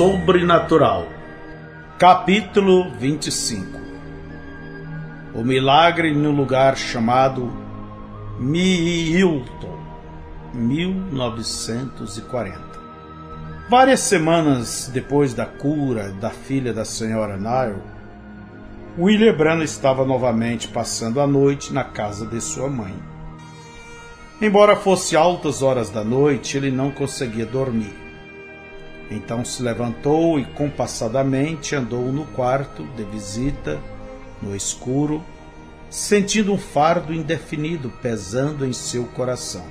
sobrenatural. Capítulo 25. O milagre no lugar chamado Milton, 1940. Várias semanas depois da cura da filha da senhora Nile, William Branham estava novamente passando a noite na casa de sua mãe. Embora fosse altas horas da noite, ele não conseguia dormir. Então se levantou e compassadamente andou no quarto de visita, no escuro, sentindo um fardo indefinido pesando em seu coração.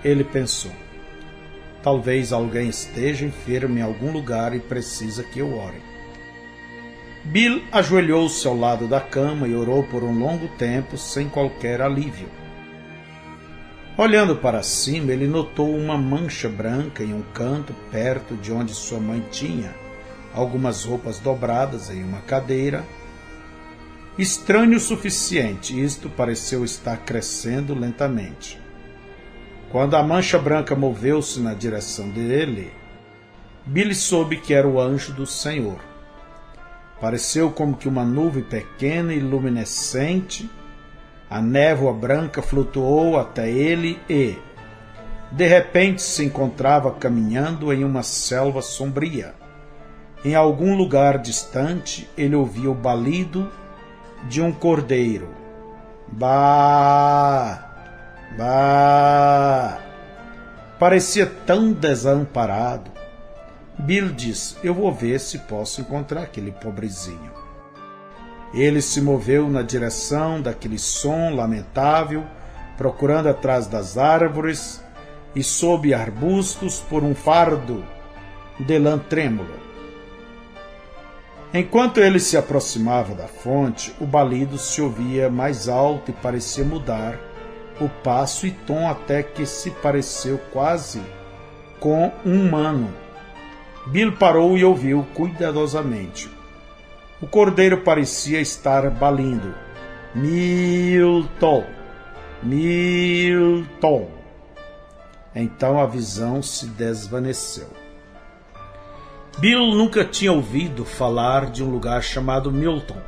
Ele pensou: talvez alguém esteja enfermo em algum lugar e precisa que eu ore. Bill ajoelhou-se ao lado da cama e orou por um longo tempo sem qualquer alívio. Olhando para cima, ele notou uma mancha branca em um canto perto de onde sua mãe tinha algumas roupas dobradas em uma cadeira. Estranho o suficiente, isto pareceu estar crescendo lentamente. Quando a mancha branca moveu-se na direção dele, Bill soube que era o anjo do Senhor. Pareceu como que uma nuvem pequena e luminescente. A névoa branca flutuou até ele e, de repente, se encontrava caminhando em uma selva sombria. Em algum lugar distante, ele ouvia o balido de um cordeiro. Bah! Bah! Parecia tão desamparado. Bill disse: eu vou ver se posso encontrar aquele pobrezinho. Ele se moveu na direção daquele som lamentável, procurando atrás das árvores e sob arbustos por um fardo de lã trêmulo. Enquanto ele se aproximava da fonte, o balido se ouvia mais alto e parecia mudar o passo e tom até que se pareceu quase com um humano. Bill parou e ouviu cuidadosamente. O cordeiro parecia estar balindo: Milton, Milton. Então a visão se desvaneceu. Bill nunca tinha ouvido falar de um lugar chamado Milton.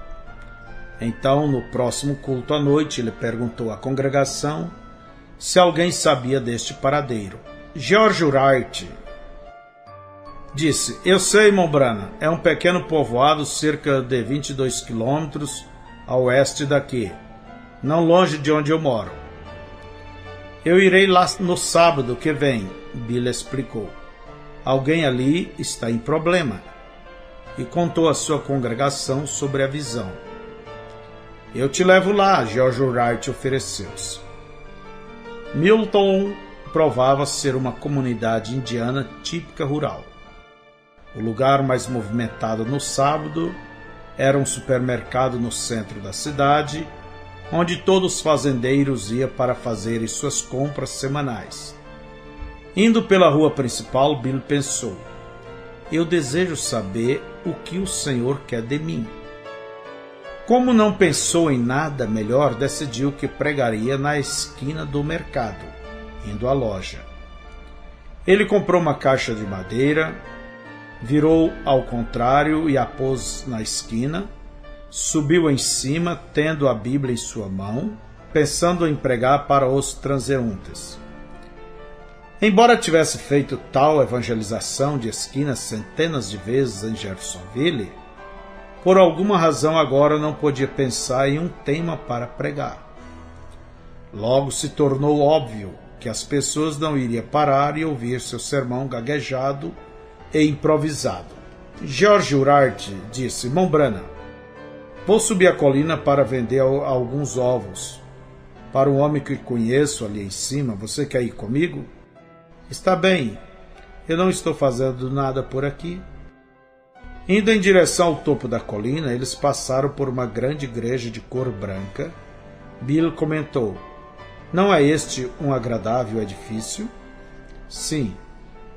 Então, no próximo culto à noite, ele perguntou à congregação se alguém sabia deste paradeiro. George Wright disse: eu sei, irmão Branham, é um pequeno povoado cerca de 22 quilômetros a oeste daqui, não longe de onde eu moro. Eu irei lá no sábado que vem, Bill explicou. Alguém ali está em problema. E contou à sua congregação sobre a visão. Eu te levo lá, George Wright ofereceu-se. Milton provava ser uma comunidade indiana típica rural. O lugar mais movimentado no sábado era um supermercado no centro da cidade, onde todos os fazendeiros iam para fazerem suas compras semanais. Indo pela rua principal, Bill pensou: eu desejo saber o que o Senhor quer de mim. Como não pensou em nada melhor, decidiu que pregaria na esquina do mercado, indo à loja. Ele comprou uma caixa de madeira, virou ao contrário e a pôs na esquina, subiu em cima, tendo a Bíblia em sua mão, pensando em pregar para os transeuntes. Embora tivesse feito tal evangelização de esquina centenas de vezes em Jeffersonville, por alguma razão agora não podia pensar em um tema para pregar. Logo se tornou óbvio que as pessoas não iriam parar e ouvir seu sermão gaguejado e improvisado. George Wright disse: irmão Branham, vou subir a colina para vender alguns ovos. Para um homem que conheço ali em cima, você quer ir comigo? Está bem, eu não estou fazendo nada por aqui. Indo em direção ao topo da colina, eles passaram por uma grande igreja de cor branca. Bill comentou: não é este um agradável edifício? Sim,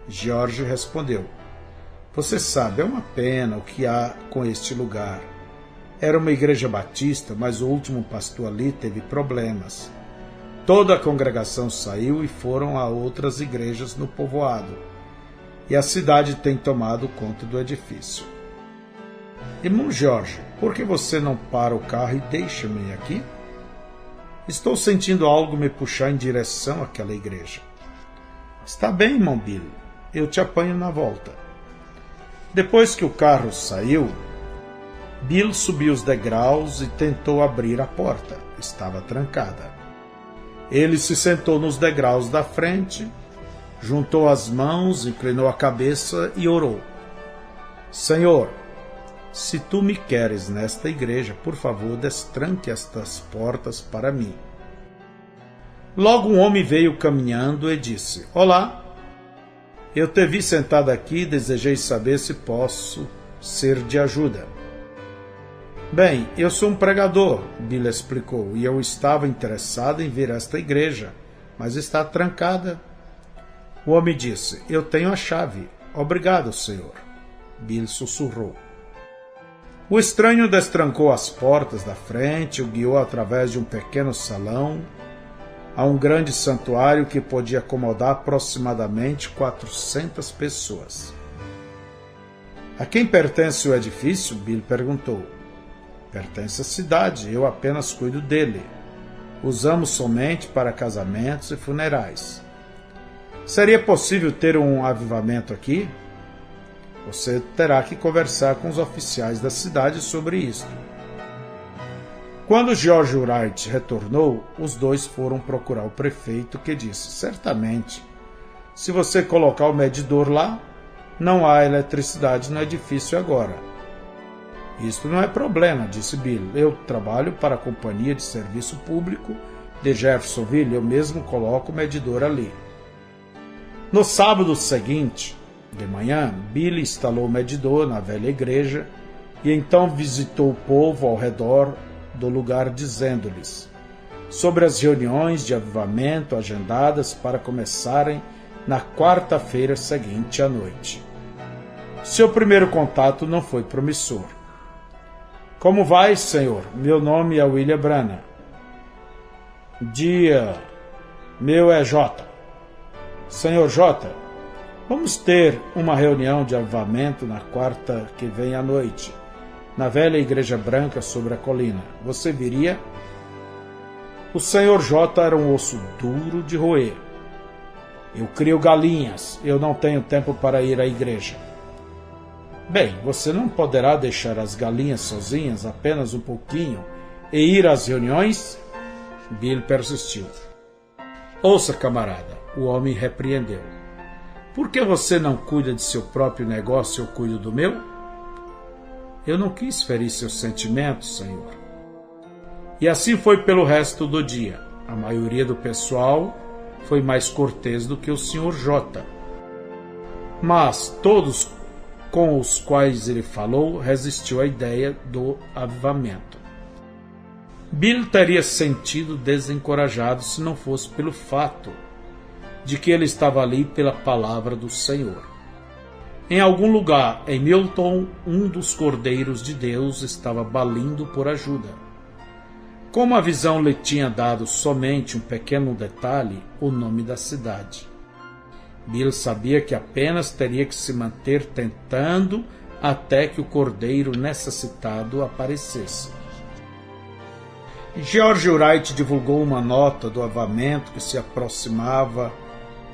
George respondeu. Você sabe, é uma pena o que há com este lugar. Era uma igreja batista, mas o último pastor ali teve problemas. Toda a congregação saiu e foram a outras igrejas no povoado. e a cidade tem tomado conta do edifício. Irmão Jorge, por que você não para o carro e deixa-me aqui? Estou sentindo algo me puxar em direção àquela igreja. Está bem, irmão Bill, eu te apanho na volta. Depois que o carro saiu, Bill subiu os degraus e tentou abrir a porta. Estava trancada. Ele se sentou nos degraus da frente, juntou as mãos, inclinou a cabeça e orou. Senhor, se tu me queres nesta igreja, por favor, destranque estas portas para mim. Logo um homem veio caminhando e disse, Olá, eu te vi sentado aqui e desejei saber se posso ser de ajuda. Bem, eu sou um pregador, Bill explicou, e eu estava interessado em vir a esta igreja, mas está trancada. O homem disse, eu tenho a chave. Obrigado, senhor. Bill sussurrou. O estranho destrancou as portas da frente, o guiou através de um pequeno salão a um grande santuário que podia acomodar aproximadamente 400 pessoas. A quem pertence o edifício? Bill perguntou. Pertence à cidade, eu apenas cuido dele. Usamos somente para casamentos e funerais. Seria possível ter um avivamento aqui? Você terá que conversar com os oficiais da cidade sobre isto. Quando George Wright retornou, os dois foram procurar o prefeito, que disse, certamente, se você colocar o medidor lá, não há eletricidade no edifício agora. Isto não é problema, disse Bill. Eu trabalho para a Companhia de Serviço Público de Jeffersonville e eu mesmo coloco o medidor ali. No sábado seguinte, de manhã, Bill instalou o medidor na velha igreja e então visitou o povo ao redor do lugar dizendo-lhes sobre as reuniões de avivamento agendadas para começarem na quarta-feira seguinte à noite. Seu primeiro contato não foi promissor. Como vai, senhor? Meu nome é William Branham. Dia, meu é J. Senhor J, vamos ter uma reunião de avivamento na quarta que vem à noite, na velha igreja branca sobre a colina. Você viria? O senhor J era um osso duro de roer. Eu crio galinhas, eu não tenho tempo para ir à igreja. Bem, você não poderá deixar as galinhas sozinhas apenas um pouquinho e ir às reuniões? Bill persistiu. Ouça, camarada, o homem repreendeu. Por que você não cuida de seu próprio negócio e eu cuido do meu? Eu não quis ferir seus sentimentos, senhor. E assim foi pelo resto do dia. A maioria do pessoal foi mais cortês do que o Sr. J. Mas todos com os quais ele falou resistiu à ideia do avivamento. Bill teria se sentido desencorajado se não fosse pelo fato de que ele estava ali pela palavra do Senhor. Em algum lugar em Milton, um dos cordeiros de Deus estava balindo por ajuda. Como a visão lhe tinha dado somente um pequeno detalhe, o nome da cidade. Bill sabia que apenas teria que se manter tentando até que o cordeiro necessitado aparecesse. George Wright divulgou uma nota do avivamento que se aproximava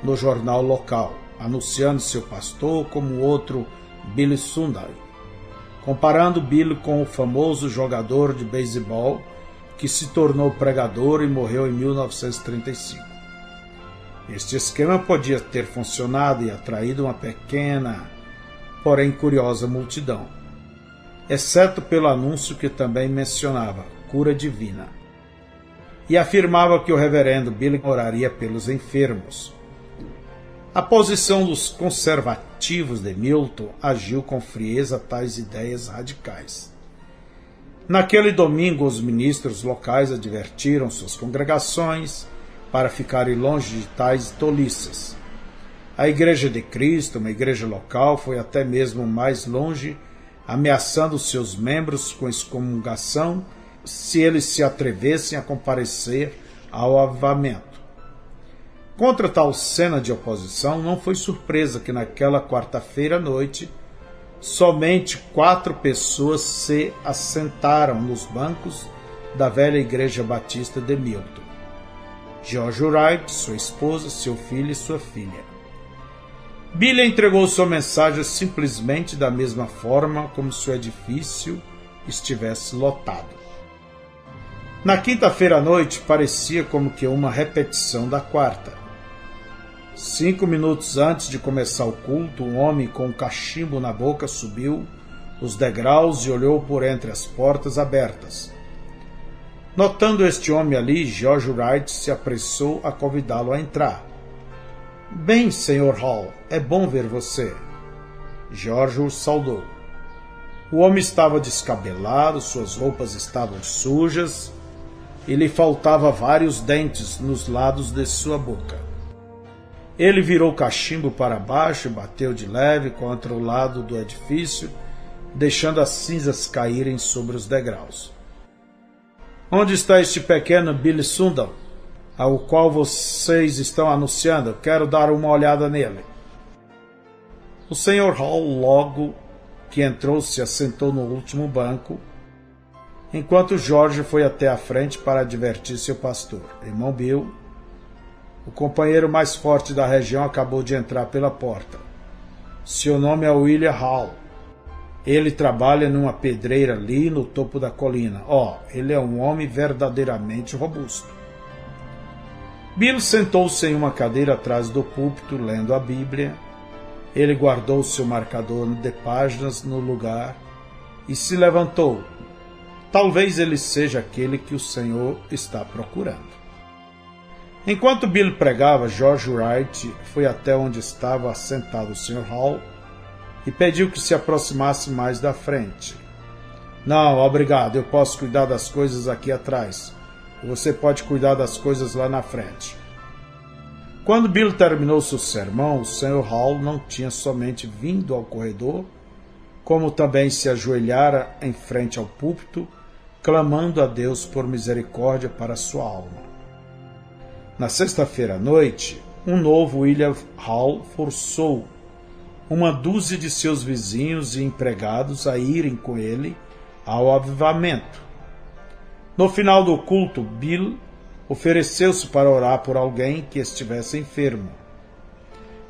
no jornal local, anunciando seu pastor como outro Billy Sunday, comparando Bill com o famoso jogador de beisebol que se tornou pregador e morreu em 1935. Este esquema podia ter funcionado e atraído uma pequena, porém curiosa multidão, exceto pelo anúncio que também mencionava cura divina, e afirmava que o reverendo Bill oraria pelos enfermos. A posição dos conservativos de Milton agiu com frieza a tais ideias radicais. Naquele domingo, os ministros locais advertiram suas congregações para ficarem longe de tais tolices. A Igreja de Cristo, uma igreja local, foi até mesmo mais longe, ameaçando seus membros com excomungação se eles se atrevessem a comparecer ao avivamento. Contra tal cena de oposição, não foi surpresa que naquela quarta-feira à noite somente 4 pessoas se assentaram nos bancos da velha igreja batista de Milton: George Wright, sua esposa, seu filho e sua filha. Billy entregou sua mensagem simplesmente da mesma forma como se o edifício estivesse lotado. Na quinta-feira à noite parecia como que uma repetição da quarta. 5 minutos antes de começar o culto, um homem com um cachimbo na boca subiu os degraus e olhou por entre as portas abertas. Notando este homem ali, George Wright se apressou a convidá-lo a entrar. "Bem, Sr. Hall, é bom ver você." George o saudou. O homem estava descabelado, suas roupas estavam sujas e lhe faltava vários dentes nos lados de sua boca. Ele virou o cachimbo para baixo e bateu de leve contra o lado do edifício, deixando as cinzas caírem sobre os degraus. "Onde está este pequeno Billy Sunday, ao qual vocês estão anunciando? Quero dar uma olhada nele." O Sr. Hall, logo que entrou, se assentou no último banco, enquanto George foi até a frente para advertir seu pastor. Irmão Bill, o companheiro mais forte da região, acabou de entrar pela porta. Seu nome é William Hall. Ele trabalha numa pedreira ali no topo da colina. Ele é um homem verdadeiramente robusto. Bill sentou-se em uma cadeira atrás do púlpito, lendo a Bíblia. Ele guardou seu marcador de páginas no lugar e se levantou. Talvez ele seja aquele que o Senhor está procurando. Enquanto Bill pregava, George Wright foi até onde estava assentado o Sr. Hall e pediu que se aproximasse mais da frente. "Não, obrigado, eu posso cuidar das coisas aqui atrás. Você pode cuidar das coisas lá na frente." Quando Bill terminou seu sermão, o Sr. Hall não tinha somente vindo ao corredor, como também se ajoelhara em frente ao púlpito, clamando a Deus por misericórdia para sua alma. Na sexta-feira à noite, um novo William Hall forçou uma dúzia de seus vizinhos e empregados a irem com ele ao avivamento. No final do culto, Bill ofereceu-se para orar por alguém que estivesse enfermo.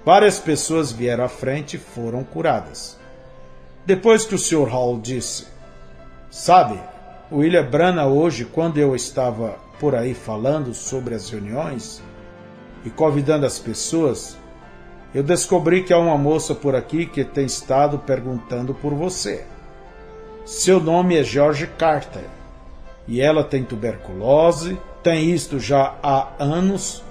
Várias pessoas vieram à frente e foram curadas. Depois que o Sr. Hall disse: "Sabe, William Branham, hoje, quando eu estava por aí falando sobre as reuniões e convidando as pessoas, eu descobri que há uma moça por aqui que tem estado perguntando por você. Seu nome é George Carter e ela tem tuberculose, tem isto já há anos.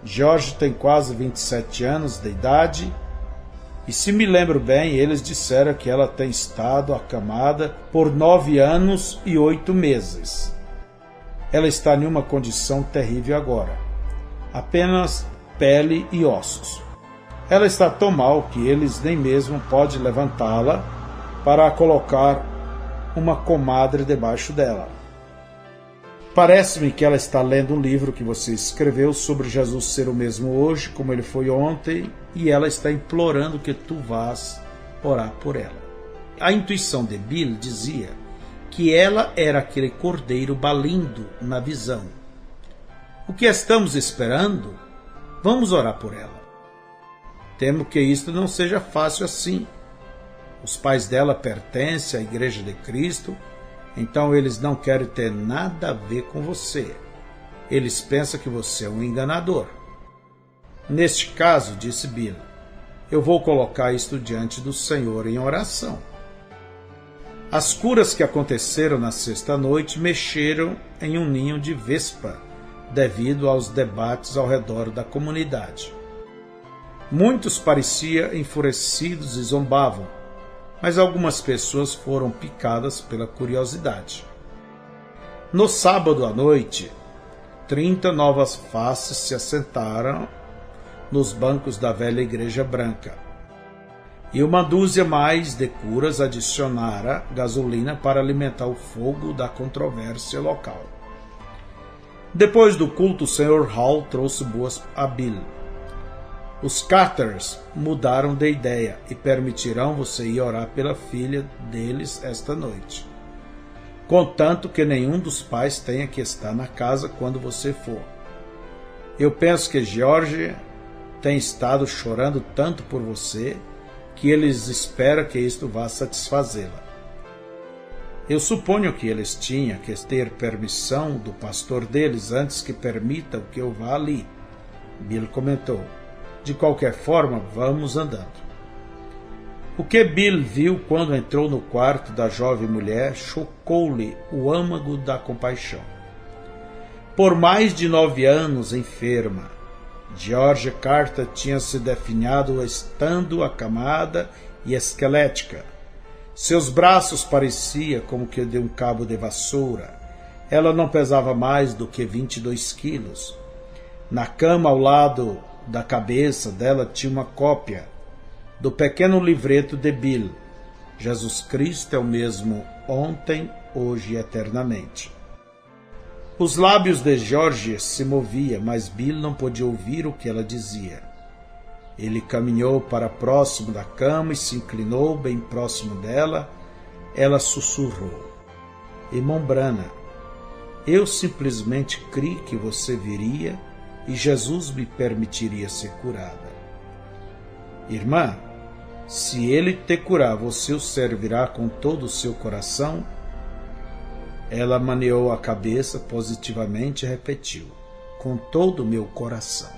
George tem quase 27 anos de idade e, se me lembro bem, eles disseram que ela tem estado acamada por 9 anos e 8 meses. Ela está em uma condição terrível agora, apenas pele e ossos. Ela está tão mal que eles nem mesmo podem levantá-la para colocar uma comadre debaixo dela. Parece-me que ela está lendo um livro que você escreveu sobre Jesus ser o mesmo hoje como ele foi ontem, e ela está implorando que tu vás orar por ela." A intuição de Bill dizia que ela era aquele cordeiro balindo na visão. "O que estamos esperando? Vamos orar por ela." Temo que isto não seja fácil assim. Os pais dela pertencem à Igreja de Cristo, então eles não querem ter nada a ver com você. Eles pensam que você é um enganador. "Neste caso", disse Bill, "eu vou colocar isto diante do Senhor em oração." As curas que aconteceram na sexta-noite mexeram em um ninho de vespa devido aos debates ao redor da comunidade. Muitos pareciam enfurecidos e zombavam, mas algumas pessoas foram picadas pela curiosidade. No sábado à noite, 30 novas faces se assentaram nos bancos da velha igreja branca, e uma dúzia mais de curas adicionara gasolina para alimentar o fogo da controvérsia local. Depois do culto, o Sr. Hall trouxe boas a Bill. Os Carters mudaram de ideia e permitirão você ir orar pela filha deles esta noite, contanto que nenhum dos pais tenha que estar na casa quando você for. Eu penso que George tem estado chorando tanto por você que eles esperam que isto vá satisfazê-la. Eu suponho que eles tinham que ter permissão do pastor deles antes que permitam que eu vá ali, Bill comentou. De qualquer forma, vamos andando. O que Bill viu quando entrou no quarto da jovem mulher chocou-lhe o âmago da compaixão. Por mais de 9 anos enferma, George Carter tinha se definhado estando acamada e esquelética. Seus braços pareciam como que de um cabo de vassoura. Ela não pesava mais do que 22 quilos. Na cama ao lado da cabeça dela tinha uma cópia do pequeno livreto de Bill. Jesus Cristo é o mesmo ontem, hoje e eternamente. Os lábios de George se moviam, mas Bill não podia ouvir o que ela dizia. Ele caminhou para próximo da cama e se inclinou bem próximo dela. Ela sussurrou: Irmão Branham, eu simplesmente criei que você viria e Jesus me permitiria ser curada. Irmã, se ele te curar, você o servirá com todo o seu coração? Ela maneou a cabeça positivamente e repetiu: com todo o meu coração.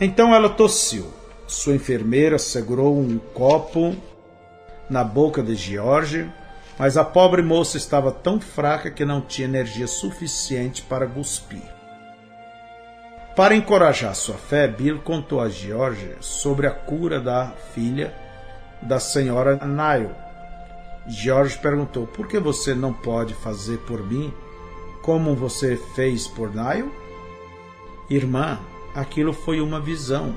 Então ela tossiu. Sua enfermeira segurou um copo na boca de George, mas a pobre moça estava tão fraca que não tinha energia suficiente para cuspir. Para encorajar sua fé, Bill contou a George sobre a cura da filha da senhora Nile. George perguntou: por que você não pode fazer por mim como você fez por Nile? Irmã, aquilo foi uma visão.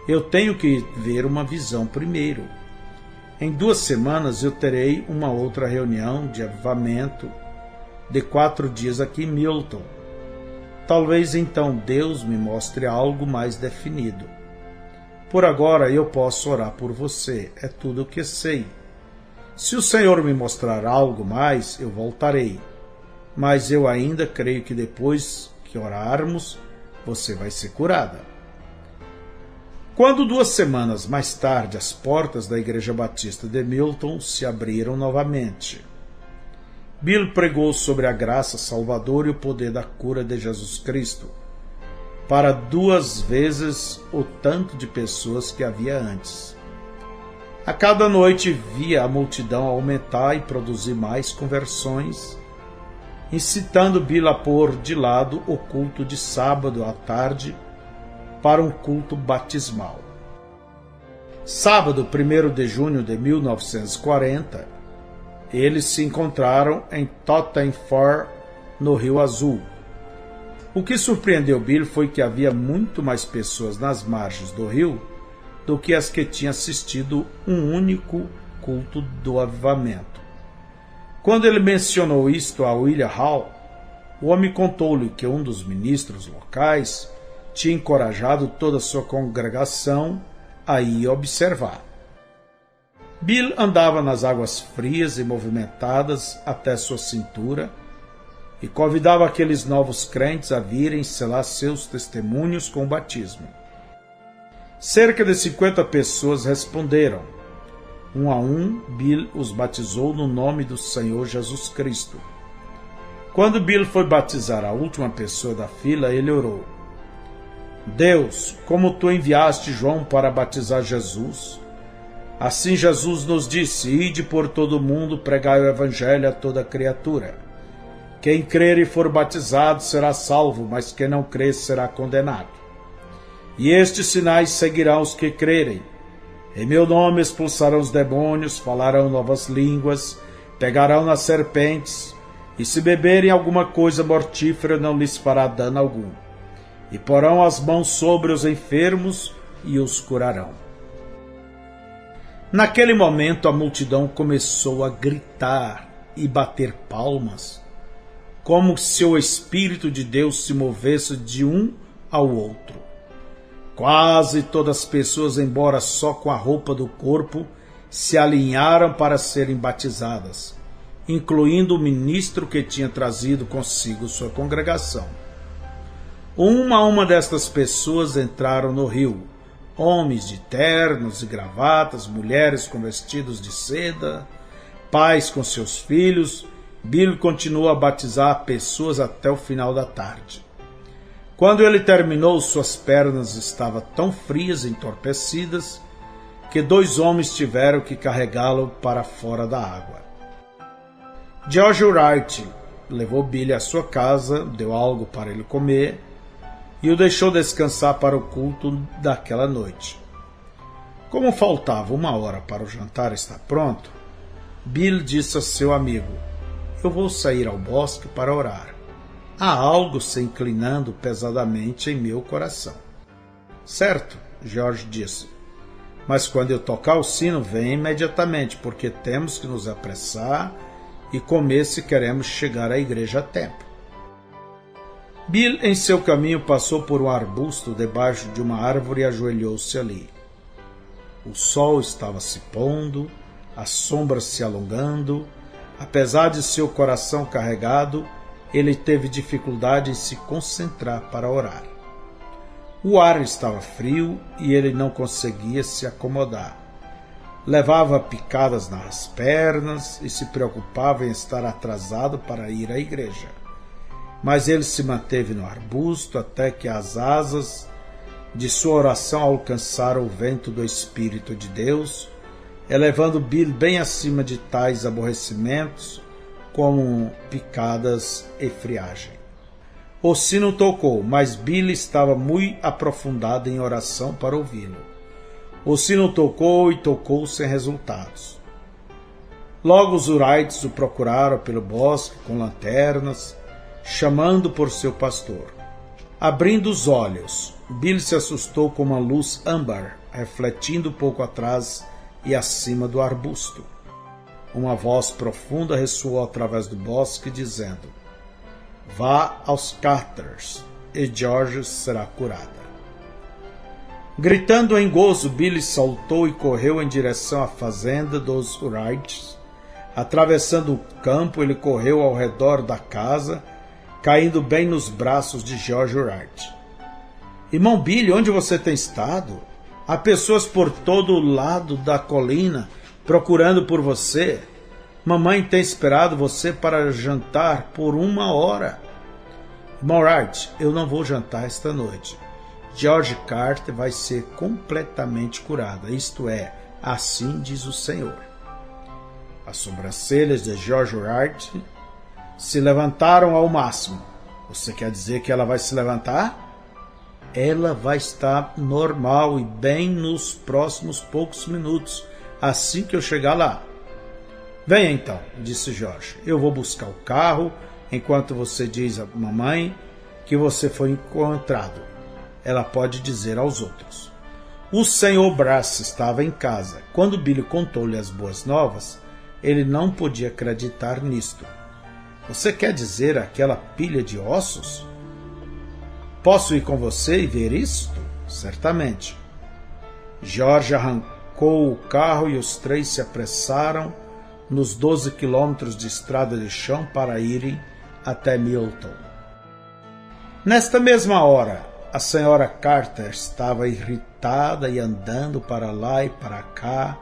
Eu tenho que ver uma visão primeiro. Em 2 semanas eu terei uma outra reunião de avivamento de 4 dias aqui em Milton. Talvez então Deus me mostre algo mais definido. Por agora eu posso orar por você, é tudo o que sei. Se o Senhor me mostrar algo mais, eu voltarei. Mas eu ainda creio que depois que orarmos, você vai ser curada. Quando 2 semanas mais tarde as portas da Igreja Batista de Milton se abriram novamente, Bill pregou sobre a graça salvadora e o poder da cura de Jesus Cristo para 2 vezes o tanto de pessoas que havia antes. A cada noite via a multidão aumentar e produzir mais conversões, incitando Bill a pôr de lado o culto de sábado à tarde para um culto batismal. Sábado, 1º de junho de 1940, eles se encontraram em Tottenham, no Rio Azul. O que surpreendeu Bill foi que havia muito mais pessoas nas margens do rio do que as que tinham assistido um único culto do avivamento. Quando ele mencionou isto a William Hall, o homem contou-lhe que um dos ministros locais tinha encorajado toda a sua congregação a ir observar. Bill andava nas águas frias e movimentadas até sua cintura e convidava aqueles novos crentes a virem selar seus testemunhos com o batismo. Cerca de 50 pessoas responderam. Um a um, Bill os batizou no nome do Senhor Jesus Cristo. Quando Bill foi batizar a última pessoa da fila, ele orou: Deus, como tu enviaste João para batizar Jesus, assim Jesus nos disse: ide por todo o mundo, pregai o evangelho a toda criatura. Quem crer e for batizado será salvo, mas quem não crer será condenado. E estes sinais seguirão os que crerem. Em meu nome expulsarão os demônios, falarão novas línguas, pegarão nas serpentes, e se beberem alguma coisa mortífera não lhes fará dano algum. E porão as mãos sobre os enfermos e os curarão. Naquele momento a multidão começou a gritar e bater palmas, como se o Espírito de Deus se movesse de um ao outro. Quase todas as pessoas, embora só com a roupa do corpo, se alinharam para serem batizadas, incluindo o ministro que tinha trazido consigo sua congregação. Uma a uma destas pessoas entraram no rio, homens de ternos e gravatas, mulheres com vestidos de seda, pais com seus filhos. Bill continuou a batizar pessoas até o final da tarde. Quando ele terminou, suas pernas estavam tão frias e entorpecidas que 2 homens tiveram que carregá-lo para fora da água. George Wright levou Billy à sua casa, deu algo para ele comer e o deixou descansar para o culto daquela noite. Como faltava 1 hora para o jantar estar pronto, Bill disse a seu amigo: "Eu vou sair ao bosque para orar. Há algo se inclinando pesadamente em meu coração." "Certo," George disse, "mas quando eu tocar o sino, venha imediatamente, porque temos que nos apressar e comer se queremos chegar à igreja a tempo." Bill, em seu caminho, passou por um arbusto debaixo de uma árvore e ajoelhou-se ali. O sol estava se pondo, as sombras se alongando. Apesar de seu coração carregado, ele teve dificuldade em se concentrar para orar. O ar estava frio e ele não conseguia se acomodar. Levava picadas nas pernas e se preocupava em estar atrasado para ir à igreja. Mas ele se manteve no arbusto até que as asas de sua oração alcançaram o vento do Espírito de Deus, elevando Bill bem acima de tais aborrecimentos como picadas e friagem. O sino tocou, mas Bill estava muito aprofundado em oração para ouvi-lo. O sino tocou e tocou sem resultados. Logo os Wrights o procuraram pelo bosque com lanternas, chamando por seu pastor. Abrindo os olhos, Bill se assustou com uma luz âmbar refletindo pouco atrás e acima do arbusto. Uma voz profunda ressoou através do bosque, dizendo: "Vá aos Carters, e George será curada." Gritando em gozo, Billy saltou e correu em direção à fazenda dos Wrights. Atravessando o campo, ele correu ao redor da casa, caindo bem nos braços de George Wright. "Irmão Billy, onde você tem estado? Há pessoas por todo o lado da colina procurando por você. Mamãe tem esperado você para jantar por 1 hora." "Irmão Wright, eu não vou jantar esta noite. George Carter vai ser completamente curada, isto é, assim diz o Senhor." As sobrancelhas de George Wright se levantaram ao máximo. "Você quer dizer que ela vai se levantar?" "Ela vai estar normal e bem nos próximos poucos minutos, assim que eu chegar lá." "Venha então," disse George. "Eu vou buscar o carro enquanto você diz à mamãe que você foi encontrado. Ela pode dizer aos outros." O Sr. Brass estava em casa. Quando Billy contou-lhe as boas novas, ele não podia acreditar nisto. "Você quer dizer aquela pilha de ossos? Posso ir com você e ver isto?" "Certamente." George arrancou o carro e os 3 se apressaram nos 12 quilômetros de estrada de chão para irem até Milton. Nesta mesma hora, a senhora Carter estava irritada e andando para lá e para cá.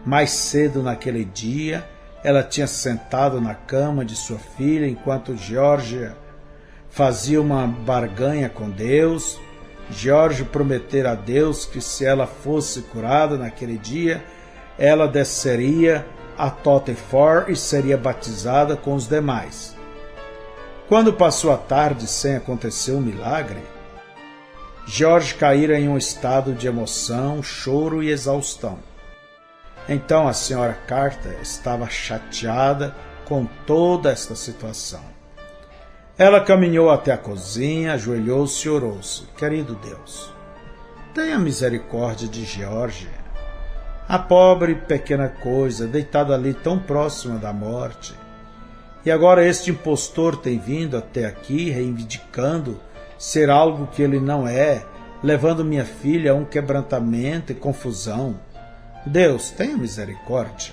Mais cedo naquele dia, ela tinha sentado na cama de sua filha enquanto George fazia uma barganha com Deus. George prometera a Deus que se ela fosse curada naquele dia, ela desceria a Tottenham e seria batizada com os demais. Quando passou a tarde sem acontecer um milagre, George caíra em um estado de emoção, choro e exaustão. Então a senhora Carter estava chateada com toda esta situação. Ela caminhou até a cozinha, ajoelhou-se e orou-se: "Querido Deus, tenha misericórdia de George. A pobre pequena coisa, deitada ali tão próxima da morte. E agora este impostor tem vindo até aqui reivindicando ser algo que ele não é, levando minha filha a um quebrantamento e confusão. Deus, tenha misericórdia.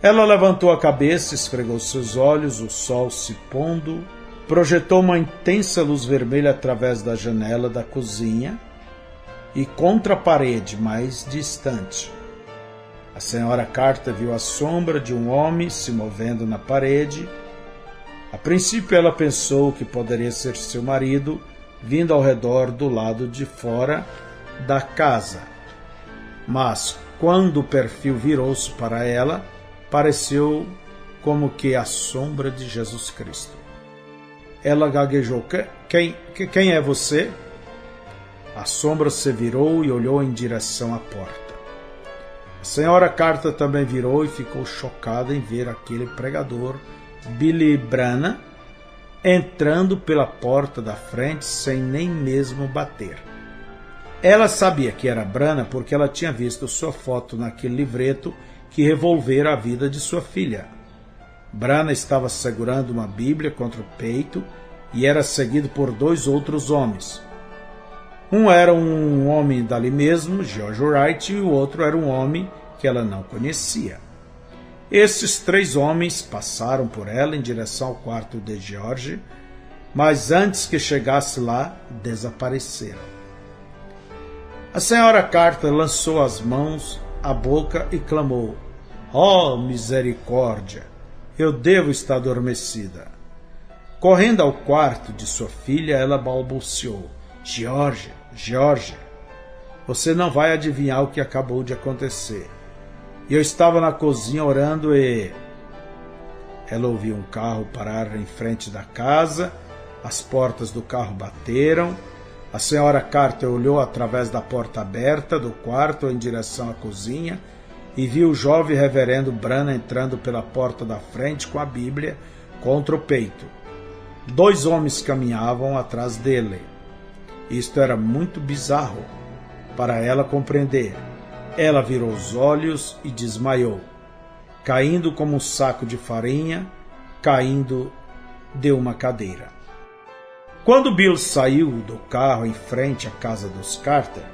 Ela levantou a cabeça, esfregou seus olhos, o sol se pondo, projetou uma intensa luz vermelha através da janela da cozinha e contra a parede mais distante. A senhora Carter viu a sombra de um homem se movendo na parede. A princípio ela pensou que poderia ser seu marido vindo ao redor do lado de fora da casa. Mas quando o perfil virou-se para ela, pareceu como que a sombra de Jesus Cristo. Ela gaguejou: Quem é você? A sombra se virou e olhou em direção à porta. A senhora Carter também virou e ficou chocada em ver aquele pregador, Billy Branham, entrando pela porta da frente sem nem mesmo bater. Ela sabia que era Branham porque ela tinha visto sua foto naquele livreto que revolvera a vida de sua filha. Branham estava segurando uma Bíblia contra o peito e era seguido por 2 outros homens. Um era um homem dali mesmo, George Wright, e o outro era um homem que ela não conhecia. Esses 3 homens passaram por ela em direção ao quarto de George, mas antes que chegasse lá, desapareceram. A senhora Carter lançou as mãos à boca e clamou: "Oh, misericórdia! Eu devo estar adormecida." Correndo ao quarto de sua filha, ela balbuciou: "George, George, você não vai adivinhar o que acabou de acontecer. Eu estava na cozinha orando e..." Ela ouviu um carro parar em frente da casa, as portas do carro bateram, a senhora Carter olhou através da porta aberta do quarto em direção à cozinha e viu o jovem reverendo Branham entrando pela porta da frente com a Bíblia contra o peito. 2 homens caminhavam atrás dele. Isto era muito bizarro para ela compreender. Ela virou os olhos e desmaiou, caindo como um saco de farinha, caindo de uma cadeira. Quando Bill saiu do carro em frente à casa dos Carter,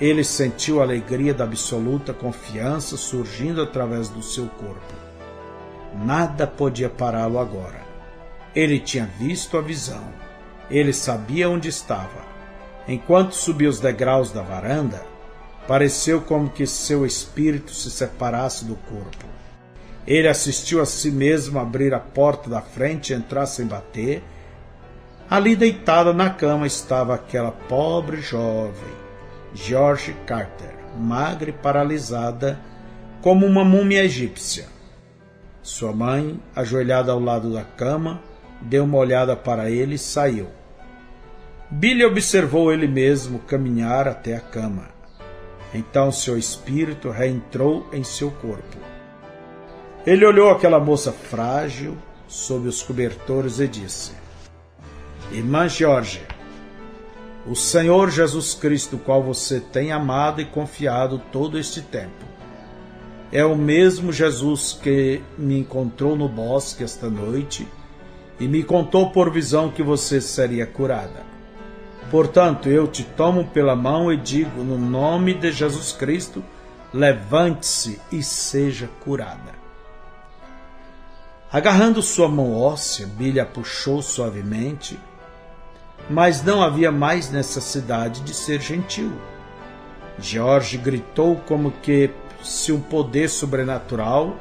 ele sentiu a alegria da absoluta confiança surgindo através do seu corpo. Nada podia pará-lo agora. Ele tinha visto a visão. Ele sabia onde estava. Enquanto subia os degraus da varanda, pareceu como que seu espírito se separasse do corpo. Ele assistiu a si mesmo abrir a porta da frente e entrar sem bater. Ali deitada na cama estava aquela pobre jovem, George Carter, magra e paralisada como uma múmia egípcia. Sua mãe, ajoelhada ao lado da cama, deu uma olhada para ele e saiu. Billy observou ele mesmo caminhar até a cama. Então seu espírito reentrou em seu corpo. Ele olhou aquela moça frágil sob os cobertores e disse: "Irmã George, o Senhor Jesus Cristo, o qual você tem amado e confiado todo este tempo, é o mesmo Jesus que me encontrou no bosque esta noite e me contou por visão que você seria curada. Portanto, eu te tomo pela mão e digo, no nome de Jesus Cristo, levante-se e seja curada." Agarrando sua mão óssea, Billy a puxou suavemente, mas não havia mais necessidade de ser gentil. George gritou como que se um poder sobrenatural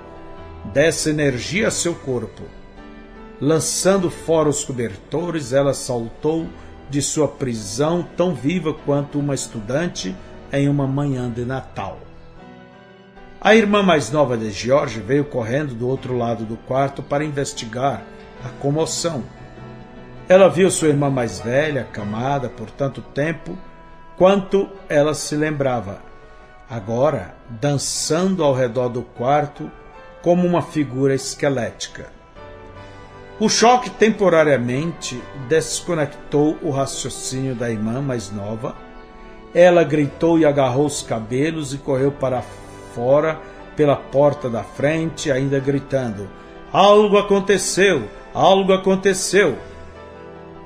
desse energia a seu corpo. Lançando fora os cobertores, ela saltou de sua prisão tão viva quanto uma estudante em uma manhã de Natal. A irmã mais nova de George veio correndo do outro lado do quarto para investigar a comoção. Ela viu sua irmã mais velha, acamada por tanto tempo quanto ela se lembrava, agora dançando ao redor do quarto como uma figura esquelética. O choque temporariamente desconectou o raciocínio da irmã mais nova. Ela gritou e agarrou os cabelos e correu para fora pela porta da frente, ainda gritando: Algo aconteceu! Algo aconteceu!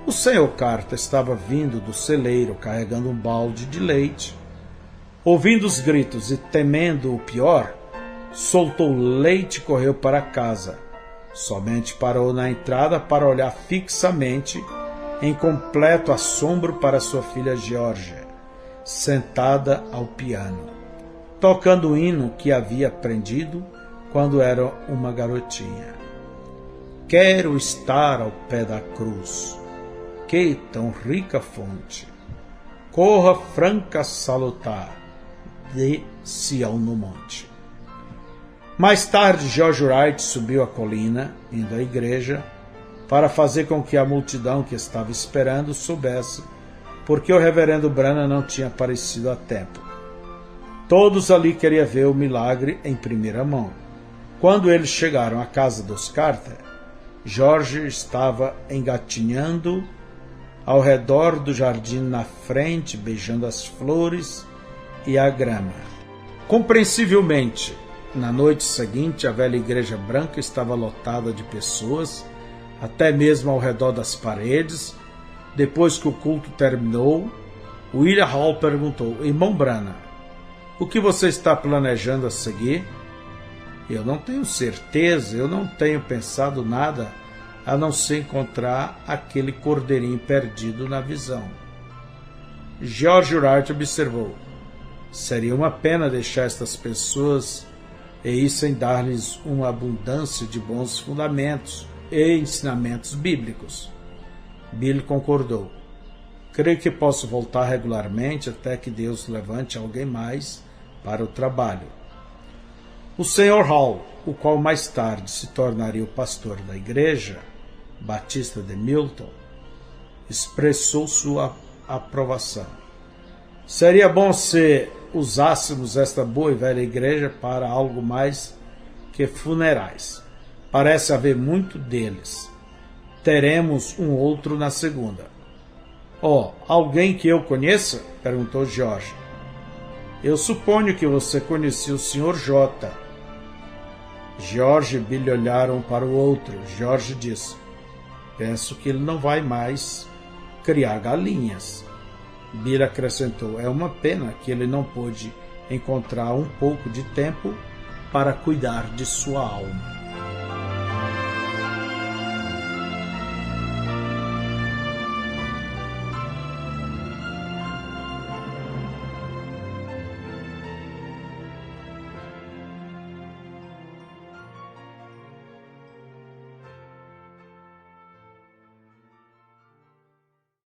O Sr. Carter estava vindo do celeiro carregando um balde de leite. Ouvindo os gritos e temendo o pior, soltou o leite e correu para casa. Somente parou na entrada para olhar fixamente, em completo assombro, para sua filha Georgia, sentada ao piano, tocando o hino que havia aprendido quando era uma garotinha. Quero estar ao pé da cruz, que tão rica fonte, corra franca salutar, de Sião no monte. Mais tarde, George Wright subiu a colina, indo à igreja, para fazer com que a multidão que estava esperando soubesse porque o reverendo Branham não tinha aparecido a tempo. Todos ali queriam ver o milagre em primeira mão. Quando eles chegaram à casa dos Carter, George estava engatinhando ao redor do jardim na frente, beijando as flores e a grama. Compreensivelmente, na noite seguinte, a velha igreja branca estava lotada de pessoas, até mesmo ao redor das paredes. Depois que o culto terminou, William Hall perguntou: Irmão Branham, o que você está planejando a seguir? Eu não tenho certeza, eu não tenho pensado nada a não ser encontrar aquele cordeirinho perdido na visão. George Wright observou: seria uma pena deixar estas pessoas e ir sem dar-lhes uma abundância de bons fundamentos e ensinamentos bíblicos. Billy concordou: creio que posso voltar regularmente até que Deus levante alguém mais para o trabalho. O Sr. Hall, o qual mais tarde se tornaria o pastor da igreja batista de Milton, expressou sua aprovação. Seria bom se usássemos esta boa e velha igreja para algo mais que funerais. Parece haver muito deles. Teremos um outro na segunda. Alguém que eu conheça? Perguntou George. Eu suponho que você conhecia o Sr. J. George e Billy olharam um para o outro. George disse: penso que ele não vai mais criar galinhas. Billy acrescentou: é uma pena que ele não pôde encontrar um pouco de tempo para cuidar de sua alma.